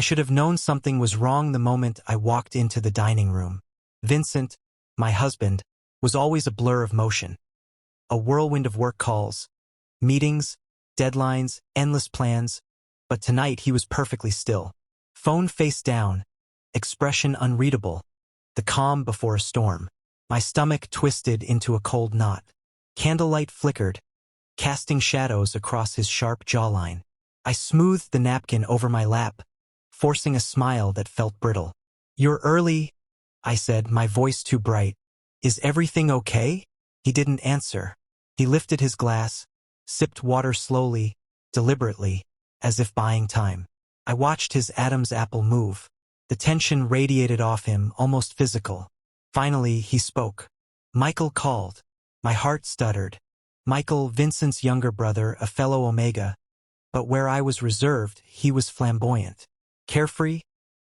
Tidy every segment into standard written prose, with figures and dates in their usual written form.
should have known something was wrong the moment I walked into the dining room. Vincent, my husband, was always a blur of motion. A whirlwind of work calls, meetings, deadlines, endless plans, but tonight he was perfectly still. Phone face down, expression unreadable, the calm before a storm. My stomach twisted into a cold knot. Candlelight flickered, casting shadows across his sharp jawline. I smoothed the napkin over my lap, forcing a smile that felt brittle. "You're early," I said, my voice too bright. "Is everything okay?" He didn't answer. He lifted his glass, sipped water slowly, deliberately, as if buying time. I watched his Adam's apple move. The tension radiated off him, almost physical. Finally, he spoke. "Michael called." My heart stuttered. Michael, Vincent's younger brother, a fellow Omega. But where I was reserved, he was flamboyant. Carefree,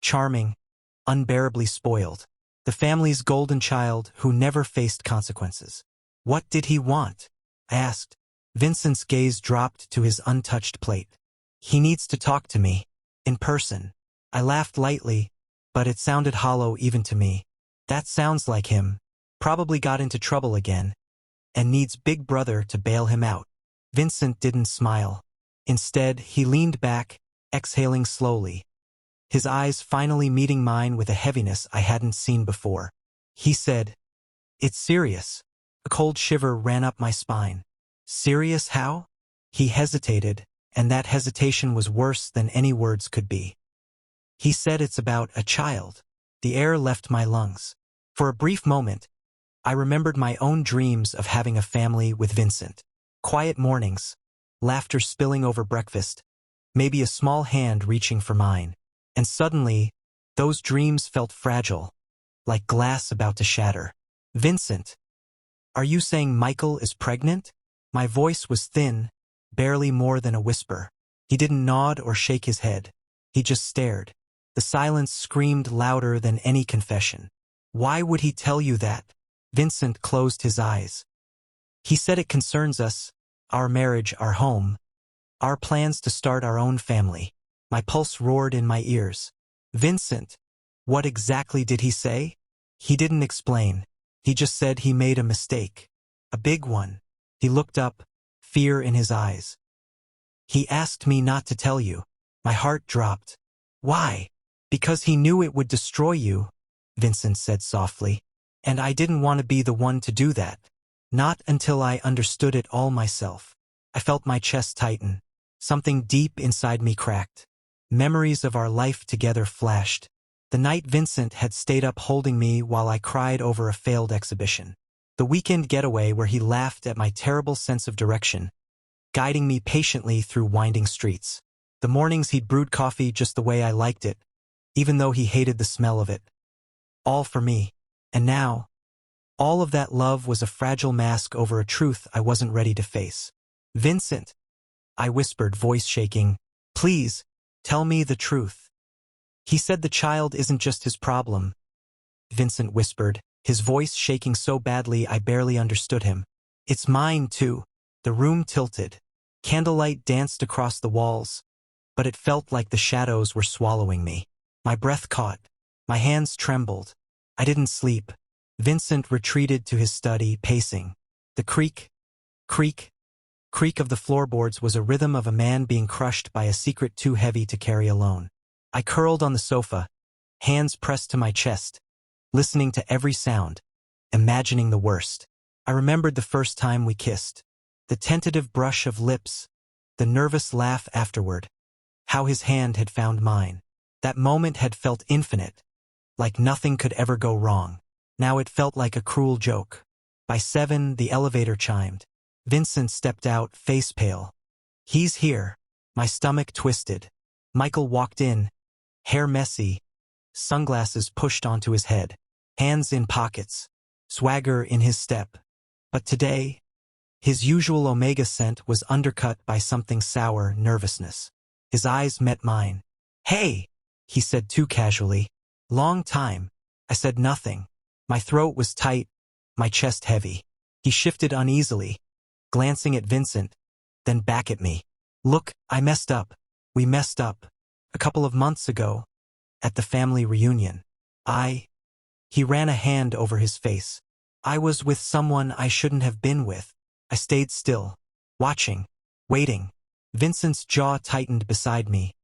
charming, unbearably spoiled. The family's golden child who never faced consequences. What did he want? I asked. Vincent's gaze dropped to his untouched plate. "He needs to talk to me. In person." I laughed lightly, but it sounded hollow even to me. That sounds like him. Probably got into trouble again. And needs Big Brother to bail him out. Vincent didn't smile. Instead, he leaned back, exhaling slowly. His eyes finally meeting mine with a heaviness I hadn't seen before. He said, "It's serious." A cold shiver ran up my spine. "Serious how?" He hesitated, and that hesitation was worse than any words could be. He said, "It's about a child." The air left my lungs. For a brief moment, I remembered my own dreams of having a family with Vincent. Quiet mornings, laughter spilling over breakfast, maybe a small hand reaching for mine. And suddenly, those dreams felt fragile, like glass about to shatter. "Vincent, are you saying Michael is pregnant?" My voice was thin, barely more than a whisper. He didn't nod or shake his head. He just stared. The silence screamed louder than any confession. "Why would he tell you that?" Vincent closed his eyes. "He said it concerns us, our marriage, our home, our plans to start our own family." My pulse roared in my ears. "Vincent, what exactly did he say?" He didn't explain. He just said he made a mistake. A big one. He looked up, fear in his eyes. "He asked me not to tell you." My heart dropped. "Why?" "Because he knew it would destroy you," Vincent said softly. "And I didn't want to be the one to do that. Not until I understood it all myself." I felt my chest tighten. Something deep inside me cracked. Memories of our life together flashed. The night Vincent had stayed up holding me while I cried over a failed exhibition. The weekend getaway where he laughed at my terrible sense of direction, guiding me patiently through winding streets. The mornings he'd brewed coffee just the way I liked it, even though he hated the smell of it. All for me. And now, all of that love was a fragile mask over a truth I wasn't ready to face. "Vincent," I whispered, voice shaking, "please, tell me the truth." "He said the child isn't just his problem," Vincent whispered, his voice shaking so badly I barely understood him. "It's mine, too." The room tilted. Candlelight danced across the walls, but it felt like the shadows were swallowing me. My breath caught. My hands trembled. I didn't sleep. Vincent retreated to his study, pacing. The creak, creak, creak of the floorboards was a rhythm of a man being crushed by a secret too heavy to carry alone. I curled on the sofa, hands pressed to my chest, listening to every sound, imagining the worst. I remembered the first time we kissed, the tentative brush of lips, the nervous laugh afterward, how his hand had found mine. That moment had felt infinite, like nothing could ever go wrong. Now it felt like a cruel joke. By 7, the elevator chimed. Vincent stepped out, face pale. "He's here." My stomach twisted. Michael walked in, hair messy, sunglasses pushed onto his head, hands in pockets, swagger in his step. But today, his usual Omega scent was undercut by something sour, nervousness. His eyes met mine. "Hey," he said too casually. "Long time." I said nothing. My throat was tight, my chest heavy. He shifted uneasily, glancing at Vincent, then back at me. "Look, I messed up. We messed up. A couple of months ago, at the family reunion, he ran a hand over his face. I was with someone I shouldn't have been with. I stayed still, watching, waiting. Vincent's jaw tightened beside me,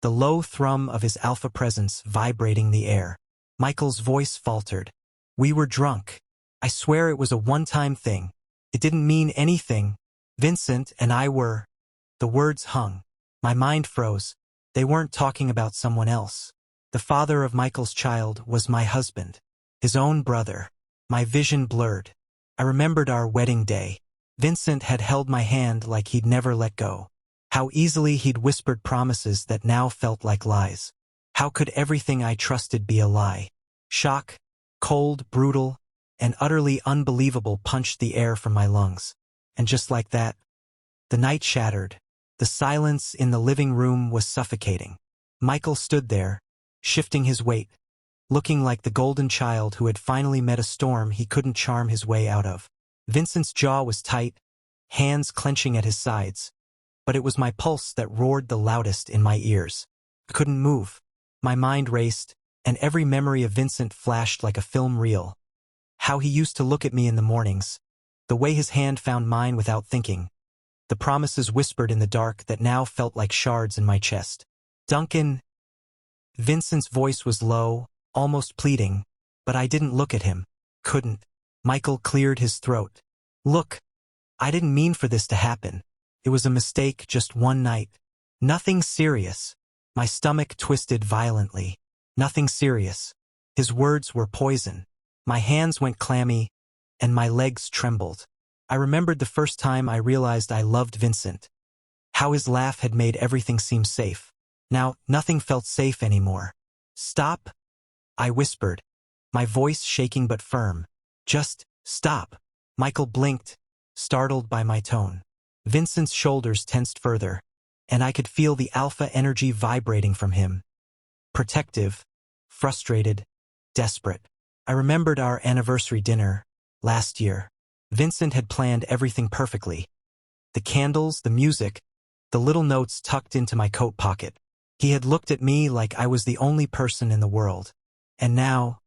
the low thrum of his alpha presence vibrating the air. Michael's voice faltered. We were drunk. I swear it was a one-time thing. It didn't mean anything. Vincent and I were. The words hung. My mind froze. They weren't talking about someone else. The father of Michael's child was my husband. His own brother. My vision blurred. I remembered our wedding day. Vincent had held my hand like he'd never let go. How easily he'd whispered promises that now felt like lies. How could everything I trusted be a lie? Shock, cold, brutal, and utterly unbelievable punched the air from my lungs. And just like that, the night shattered. The silence in the living room was suffocating. Michael stood there, shifting his weight, looking like the golden child who had finally met a storm he couldn't charm his way out of. Vincent's jaw was tight, hands clenching at his sides, but it was my pulse that roared the loudest in my ears. I couldn't move. My mind raced, and every memory of Vincent flashed like a film reel. How he used to look at me in the mornings, the way his hand found mine without thinking, the promises whispered in the dark that now felt like shards in my chest. Duncan. Vincent's voice was low, almost pleading, but I didn't look at him. Couldn't. Michael cleared his throat. Look, I didn't mean for this to happen. It was a mistake, just one night. Nothing serious. My stomach twisted violently. Nothing serious. His words were poison. My hands went clammy, and my legs trembled. I remembered the first time I realized I loved Vincent. How his laugh had made everything seem safe. Now, nothing felt safe anymore. Stop, I whispered, my voice shaking but firm. Just stop. Michael blinked, startled by my tone. Vincent's shoulders tensed further, and I could feel the alpha energy vibrating from him. Protective, frustrated, desperate. I remembered our anniversary dinner, last year. Vincent had planned everything perfectly. The candles, the music, the little notes tucked into my coat pocket. He had looked at me like I was the only person in the world. And now,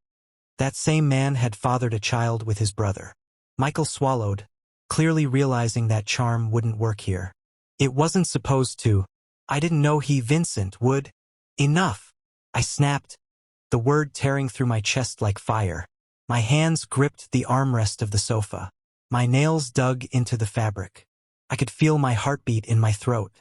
that same man had fathered a child with his brother. Michael swallowed, clearly realizing that charm wouldn't work here. It wasn't supposed to. I didn't know Vincent, would. Enough. I snapped, the word tearing through my chest like fire. My hands gripped the armrest of the sofa. My nails dug into the fabric. I could feel my heartbeat in my throat.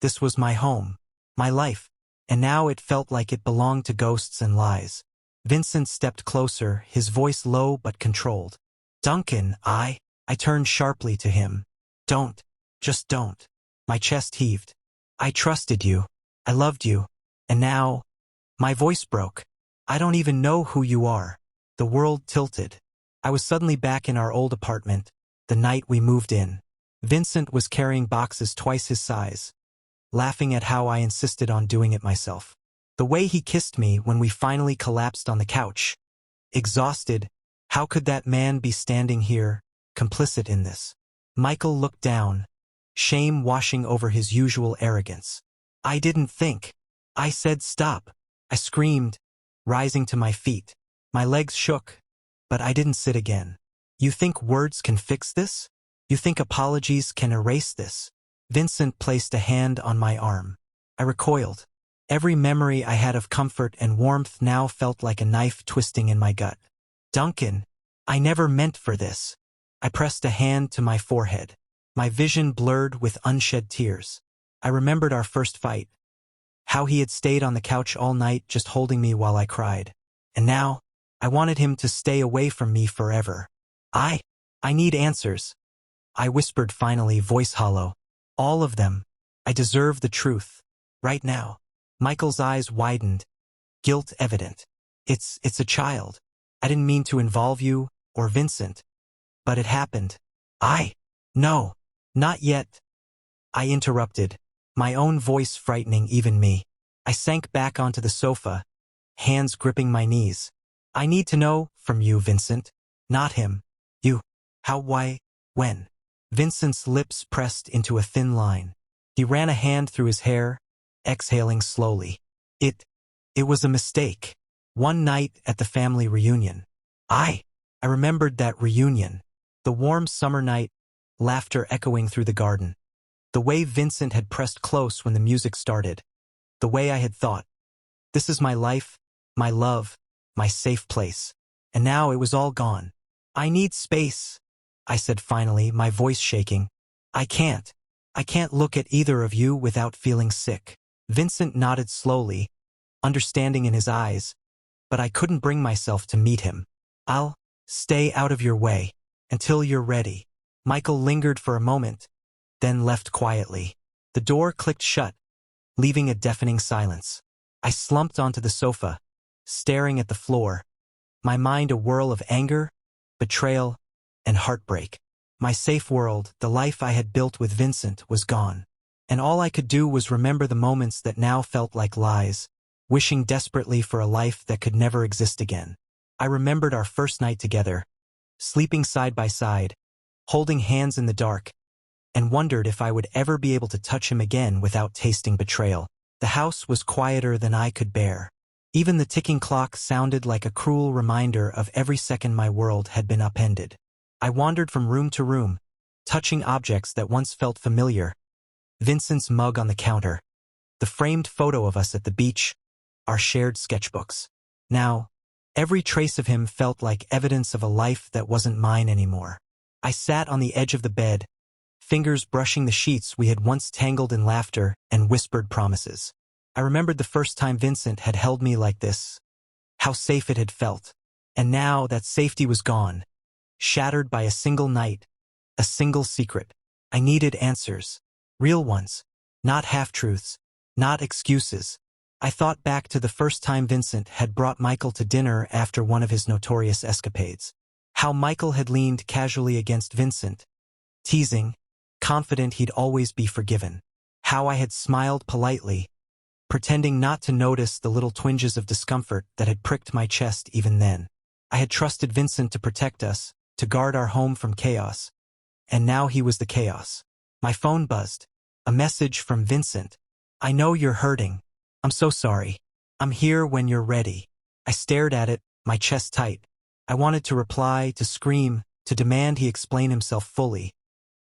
This was my home, my life, and now it felt like it belonged to ghosts and lies. Vincent stepped closer, his voice low but controlled. Duncan, I turned sharply to him. Don't. Just don't. My chest heaved. I trusted you. I loved you. And now, my voice broke. I don't even know who you are. The world tilted. I was suddenly back in our old apartment, the night we moved in. Vincent was carrying boxes twice his size, laughing at how I insisted on doing it myself. The way he kissed me when we finally collapsed on the couch. Exhausted, how could that man be standing here, complicit in this? Michael looked down, shame washing over his usual arrogance. I didn't think. I said stop. I screamed, rising to my feet. My legs shook, but I didn't sit again. You think words can fix this? You think apologies can erase this? Vincent placed a hand on my arm. I recoiled. Every memory I had of comfort and warmth now felt like a knife twisting in my gut. Duncan, I never meant for this. I pressed a hand to my forehead. My vision blurred with unshed tears. I remembered our first fight. How he had stayed on the couch all night just holding me while I cried. And now, I wanted him to stay away from me forever. I need answers. I whispered finally, voice hollow. All of them. I deserve the truth. Right now. Michael's eyes widened, guilt evident. It's a child. I didn't mean to involve you, or Vincent. But it happened. No, not yet. I interrupted, my own voice frightening even me. I sank back onto the sofa, hands gripping my knees. I need to know, from you, Vincent. Not him. You. How, why, when? Vincent's lips pressed into a thin line. He ran a hand through his hair, exhaling slowly. It was a mistake. One night at the family reunion. I remembered that reunion. The warm summer night, laughter echoing through the garden. The way Vincent had pressed close when the music started. The way I had thought, this is my life, my love, my safe place. And now it was all gone. I need space, I said finally, my voice shaking. I can't look at either of you without feeling sick. Vincent nodded slowly, understanding in his eyes, but I couldn't bring myself to meet him. I'll stay out of your way until you're ready. Michael lingered for a moment, then left quietly. The door clicked shut, leaving a deafening silence. I slumped onto the sofa, staring at the floor, my mind a whirl of anger, betrayal, and heartbreak. My safe world, the life I had built with Vincent, was gone. And all I could do was remember the moments that now felt like lies, wishing desperately for a life that could never exist again. I remembered our first night together, sleeping side by side, holding hands in the dark, and wondered if I would ever be able to touch him again without tasting betrayal. The house was quieter than I could bear. Even the ticking clock sounded like a cruel reminder of every second my world had been upended. I wandered from room to room, touching objects that once felt familiar. Vincent's mug on the counter, the framed photo of us at the beach, our shared sketchbooks. Now, every trace of him felt like evidence of a life that wasn't mine anymore. I sat on the edge of the bed, fingers brushing the sheets we had once tangled in laughter and whispered promises. I remembered the first time Vincent had held me like this, how safe it had felt. And now that safety was gone, shattered by a single night, a single secret. I needed answers, real ones, not half-truths, not excuses. I thought back to the first time Vincent had brought Michael to dinner after one of his notorious escapades. How Michael had leaned casually against Vincent, teasing, confident he'd always be forgiven. How I had smiled politely, pretending not to notice the little twinges of discomfort that had pricked my chest even then. I had trusted Vincent to protect us, to guard our home from chaos. And now he was the chaos. My phone buzzed. A message from Vincent. I know you're hurting. I'm so sorry. I'm here when you're ready. I stared at it, my chest tight. I wanted to reply, to scream, to demand he explain himself fully.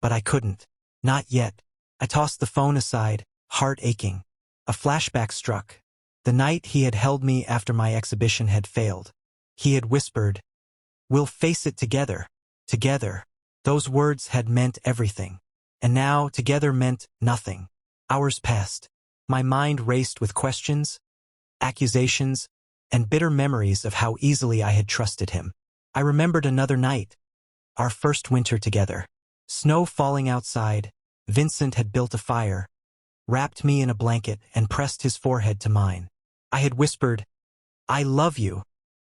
But I couldn't. Not yet. I tossed the phone aside, heart aching. A flashback struck. The night he had held me after my exhibition had failed. He had whispered, "We'll face it together." Together. Those words had meant everything. And now together meant nothing. Hours passed. My mind raced with questions, accusations, and bitter memories of how easily I had trusted him. I remembered another night. Our first winter together. Snow falling outside. Vincent had built a fire, wrapped me in a blanket, and pressed his forehead to mine. I had whispered, "I love you,"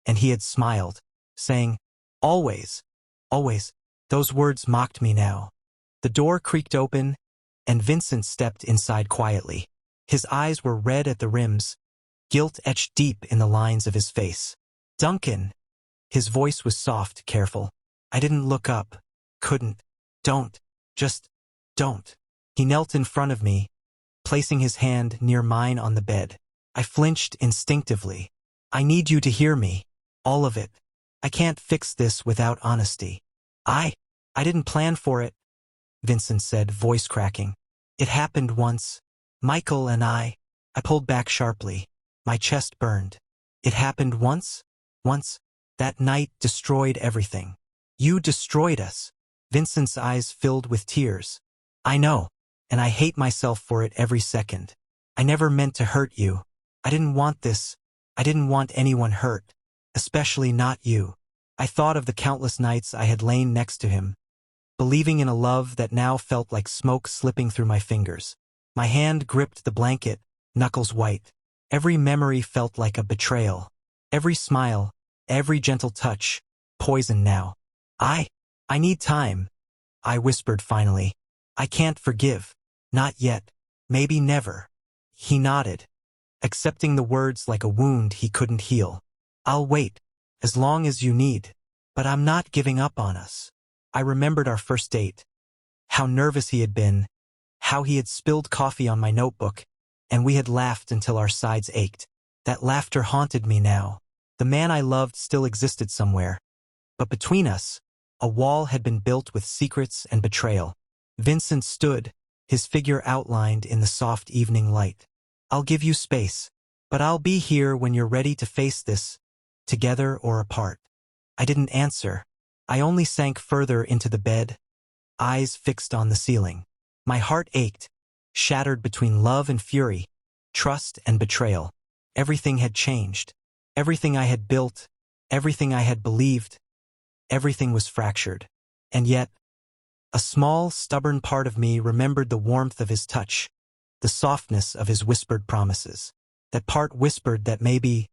and he had smiled, saying, "Always, always." Those words mocked me now. The door creaked open, and Vincent stepped inside quietly. His eyes were red at the rims, guilt etched deep in the lines of his face. "Duncan." His voice was soft, careful. I didn't look up. Couldn't. "Don't. Just don't." He knelt in front of me, placing his hand near mine on the bed. I flinched instinctively. "I need you to hear me. All of it. I can't fix this without honesty." I didn't plan for it," Vincent said, voice cracking. "It happened once. Michael and I pulled back sharply. My chest burned. "It happened once? Once? That night destroyed everything. You destroyed us." Vincent's eyes filled with tears. "I know, and I hate myself for it every second. I never meant to hurt you. I didn't want this. I didn't want anyone hurt. Especially not you." I thought of the countless nights I had lain next to him, believing in a love that now felt like smoke slipping through my fingers. My hand gripped the blanket, knuckles white. Every memory felt like a betrayal. Every smile, every gentle touch, poison now. I need time," I whispered finally. "I can't forgive. Not yet. Maybe never." He nodded, accepting the words like a wound he couldn't heal. "I'll wait, as long as you need. But I'm not giving up on us." I remembered our first date. How nervous he had been, how he had spilled coffee on my notebook, and we had laughed until our sides ached. That laughter haunted me now. The man I loved still existed somewhere. But between us, a wall had been built with secrets and betrayal. Vincent stood, his figure outlined in the soft evening light. "I'll give you space, but I'll be here when you're ready to face this, together or apart." I didn't answer. I only sank further into the bed, eyes fixed on the ceiling. My heart ached, shattered between love and fury, trust and betrayal. Everything had changed. Everything I had built, everything I had believed, everything was fractured. And yet, a small, stubborn part of me remembered the warmth of his touch, the softness of his whispered promises. That part whispered that maybe,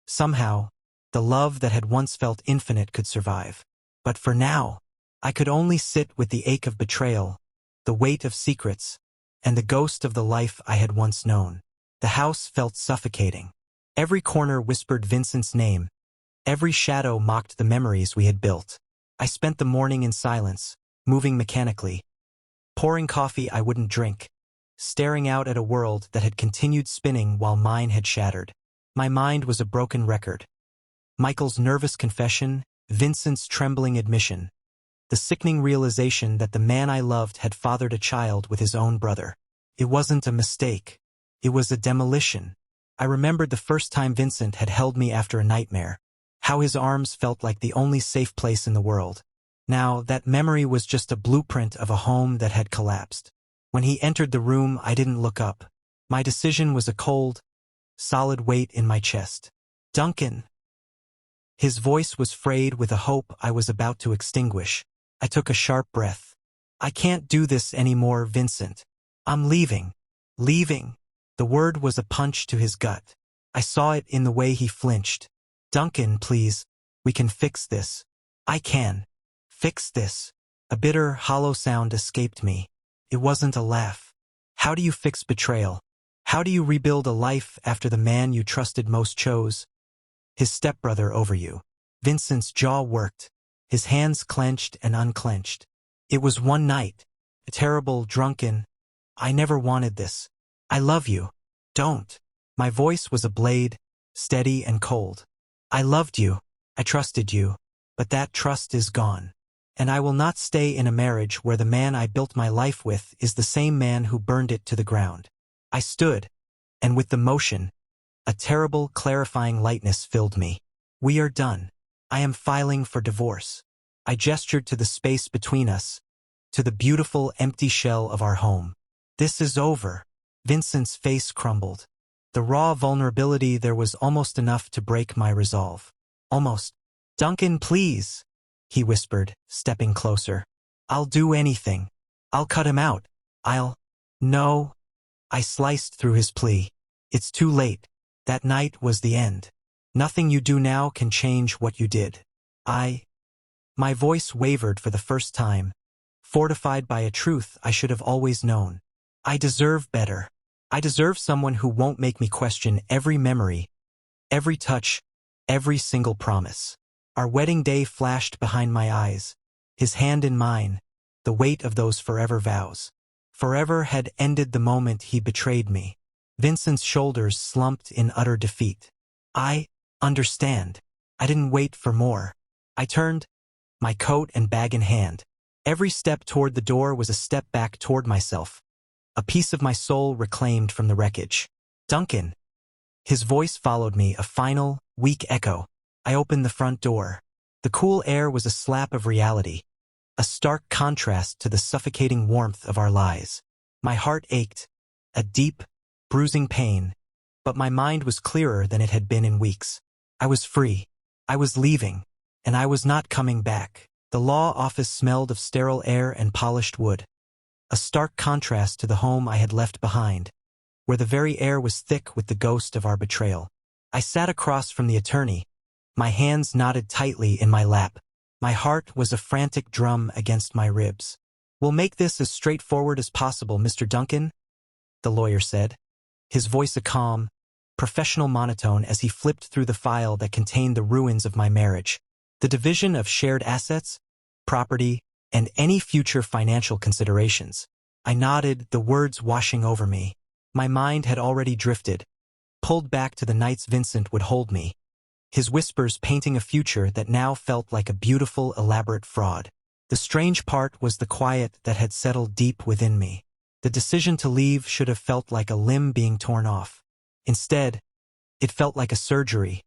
somehow, the love that had once felt infinite could survive. But for now, I could only sit with the ache of betrayal, the weight of secrets, and the ghost of the life I had once known. The house felt suffocating. Every corner whispered Vincent's name. Every shadow mocked the memories we had built. I spent the morning in silence, moving mechanically, pouring coffee I wouldn't drink, staring out at a world that had continued spinning while mine had shattered. My mind was a broken record. Michael's nervous confession, Vincent's trembling admission, the sickening realization that the man I loved had fathered a child with his own brother. It wasn't a mistake. It was a demolition. I remembered the first time Vincent had held me after a nightmare, how his arms felt like the only safe place in the world. Now, that memory was just a blueprint of a home that had collapsed. When he entered the room, I didn't look up. My decision was a cold, solid weight in my chest. "Duncan." His voice was frayed with a hope I was about to extinguish. I took a sharp breath. "I can't do this anymore, Vincent. I'm leaving. Leaving." The word was a punch to his gut. I saw it in the way he flinched. "Duncan, please. We can fix this." "I can. Fix this." A bitter, hollow sound escaped me. It wasn't a laugh. "How do you fix betrayal? How do you rebuild a life after the man you trusted most chose his stepbrother over you?" Vincent's jaw worked. His hands clenched and unclenched. "It was one night. A terrible, drunken. I never wanted this. I love you. Don't." My voice was a blade, steady and cold. "I loved you. I trusted you. But that trust is gone. And I will not stay in a marriage where the man I built my life with is the same man who burned it to the ground." I stood, and with the motion, a terrible, clarifying lightness filled me. "We are done. I am filing for divorce." I gestured to the space between us, to the beautiful, empty shell of our home. "This is over." Vincent's face crumbled. The raw vulnerability there was almost enough to break my resolve. Almost. "Duncan, please," he whispered, stepping closer. "I'll do anything. I'll cut him out. No." I sliced through his plea. "It's too late. That night was the end. Nothing you do now can change what you did." My voice wavered for the first time, fortified by a truth I should have always known. I deserve better. I deserve someone who won't make me question every memory, every touch, every single promise. Our wedding day flashed behind my eyes, his hand in mine, the weight of those forever vows. Forever had ended the moment he betrayed me. Vincent's shoulders slumped in utter defeat. "I understand." I didn't wait for more. I turned, my coat and bag in hand. Every step toward the door was a step back toward myself, a piece of my soul reclaimed from the wreckage. "Duncan." His voice followed me, a final, weak echo. I opened the front door. The cool air was a slap of reality, a stark contrast to the suffocating warmth of our lies. My heart ached, a deep, bruising pain, but my mind was clearer than it had been in weeks. I was free. I was leaving, and I was not coming back. The law office smelled of sterile air and polished wood, a stark contrast to the home I had left behind, where the very air was thick with the ghost of our betrayal. I sat across from the attorney, my hands knotted tightly in my lap. My heart was a frantic drum against my ribs. "We'll make this as straightforward as possible, Mr. Duncan," the lawyer said, his voice a calm, professional monotone as he flipped through the file that contained the ruins of my marriage, the division of shared assets, property, and any future financial considerations. I nodded, the words washing over me. My mind had already drifted, pulled back to the nights Vincent would hold me, his whispers painting a future that now felt like a beautiful, elaborate fraud. The strange part was the quiet that had settled deep within me. The decision to leave should have felt like a limb being torn off. Instead, it felt like a surgery,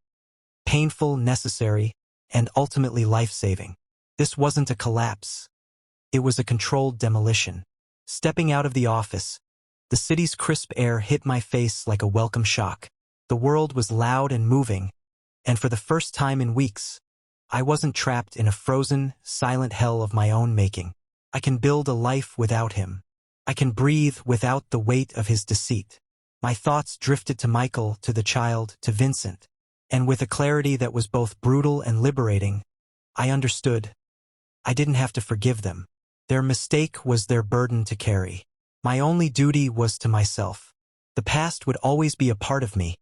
painful, necessary, and ultimately life-saving. This wasn't a collapse. It was a controlled demolition. Stepping out of the office, the city's crisp air hit my face like a welcome shock. The world was loud and moving, and for the first time in weeks, I wasn't trapped in a frozen, silent hell of my own making. I can build a life without him. I can breathe without the weight of his deceit. My thoughts drifted to Michael, to the child, to Vincent, and with a clarity that was both brutal and liberating, I understood. I didn't have to forgive them. Their mistake was their burden to carry. My only duty was to myself. The past would always be a part of me,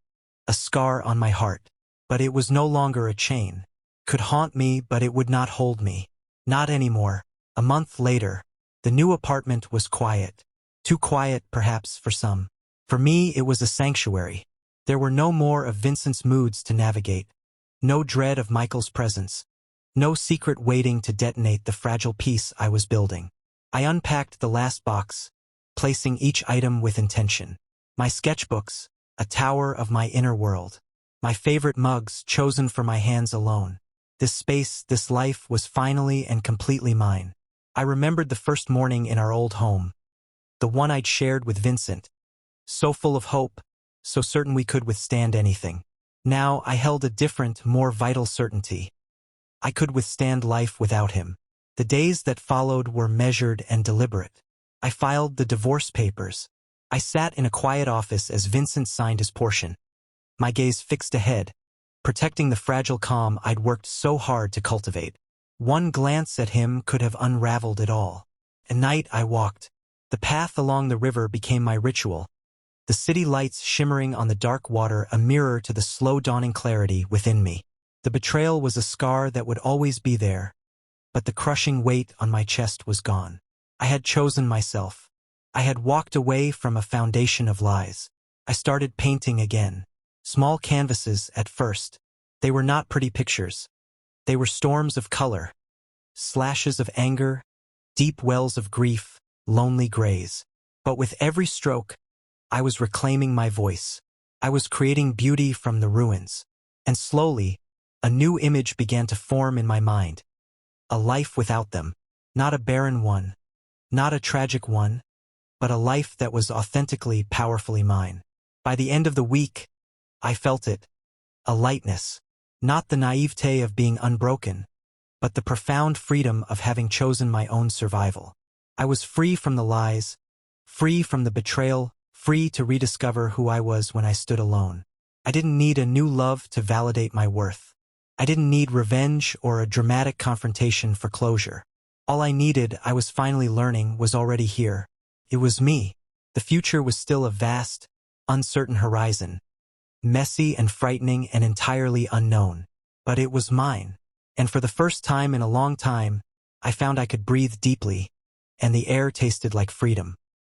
a scar on my heart, but it was no longer a chain. Could haunt me, but it would not hold me. Not anymore. A month later, the new apartment was quiet. Too quiet, perhaps, for some. For me, it was a sanctuary. There were no more of Vincent's moods to navigate. No dread of Michael's presence. No secret waiting to detonate the fragile piece I was building. I unpacked the last box, placing each item with intention. My sketchbooks, a tower of my inner world. My favorite mugs, chosen for my hands alone. This space, this life, was finally and completely mine. I remembered the first morning in our old home, the one I'd shared with Vincent, so full of hope, so certain we could withstand anything. Now I held a different, more vital certainty. I could withstand life without him. The days that followed were measured and deliberate. I filed the divorce papers. I sat in a quiet office as Vincent signed his portion, my gaze fixed ahead, protecting the fragile calm I'd worked so hard to cultivate. One glance at him could have unraveled it all. At night I walked. The path along the river became my ritual, the city lights shimmering on the dark water a mirror to the slow dawning clarity within me. The betrayal was a scar that would always be there, but the crushing weight on my chest was gone. I had chosen myself. I had walked away from a foundation of lies. I started painting again. Small canvases at first. They were not pretty pictures. They were storms of color, slashes of anger, deep wells of grief, lonely grays. But with every stroke, I was reclaiming my voice. I was creating beauty from the ruins. And slowly, a new image began to form in my mind. A life without them. Not a barren one. Not a tragic one. But a life that was authentically, powerfully mine. By the end of the week, I felt it. A lightness. Not the naivete of being unbroken, but the profound freedom of having chosen my own survival. I was free from the lies, free from the betrayal, free to rediscover who I was when I stood alone. I didn't need a new love to validate my worth. I didn't need revenge or a dramatic confrontation for closure. All I needed, I was finally learning, was already here. It was me. The future was still a vast, uncertain horizon. Messy and frightening and entirely unknown. But it was mine. And for the first time in a long time, I found I could breathe deeply, and the air tasted like freedom.